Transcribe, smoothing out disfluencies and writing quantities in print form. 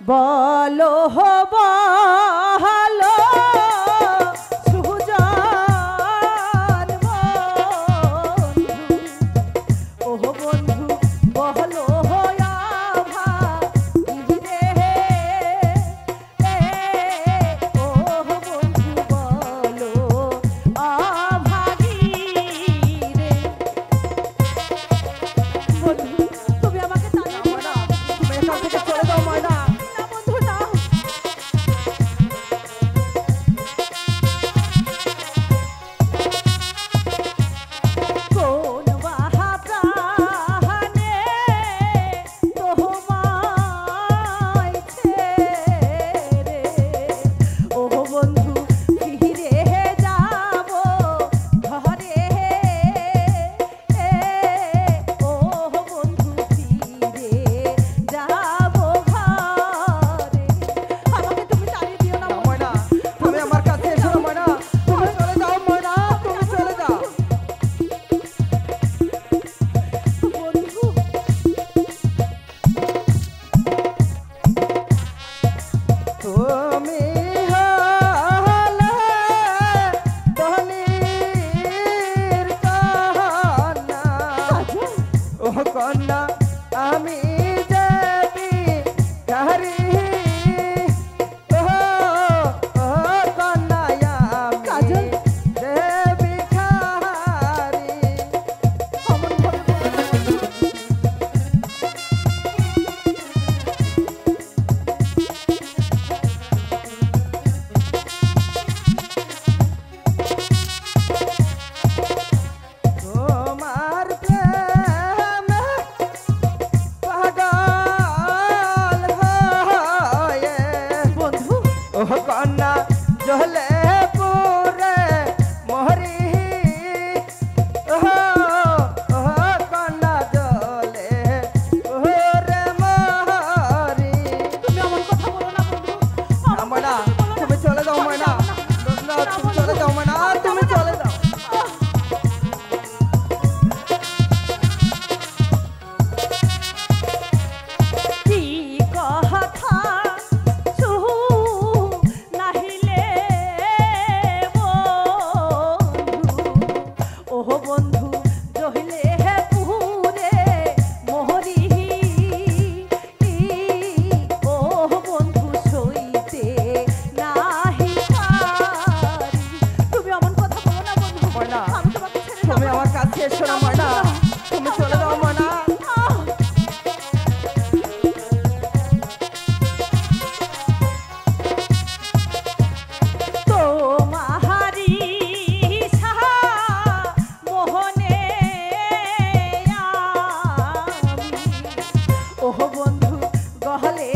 বলো বলো সুজন বন্ধু, ওহ বন্ধু বলো আভা রে, ওহ বন্ধু বলো আভাগী রে। বন্ধু তুমি আমাকে তাড়িয়ে দিও না, তুমি এখান থেকে চলে যাও ময়না। না বন্ধু না। কোন বাহা প্রাণে তোমায় ছেড়ে, ওহ বন্ধু ফিরে যাব ঘরে, ওহ বন্ধু ফিরে যাব ঘরে। আমাকে তুমি তাড়িয়ে দিও না না ময়না, তুমি আমার কাছে এসো না ময়না, তুমি চলে যাও ময়না, তুমি চলে যাও। বন্ধু। তুমি হলে ধনির কন্যা, ও কন্যা আমি দেবী কারি, ও কন্যা আমি কাজল। দেবী কারি। অমন ভাবে বলো না বন্ধু। তোমার প্রেমে পাগল হয়ে, বন্ধু ও কন্যা জলে পুরে মরি, ও কন্যা জলে পুরে মরি। তুমি আমার কথা বলো না বন্ধু, আমার ময়না, কথা বলো না। তুমি চলে যাও ময়না, না, তুমি চলে যাও ময়না, তুমি চলে যাও। কি কথা নাহিলে বন্ধু, ওহ বন্ধু জহিলে পুরে মোহরি, ওহ বন্ধু সইতে নাহি পারি। তুমি অমন কথা বলো না বন্ধু, ময়না, আমি তোমাকে ছেড়ে তুমি যাবো আমার না। কাছে এসো না ময়না, তুমি চলে যাও ময়না। আহ! তোমারি মোহনে আমি, ওহ বন্ধু গহলে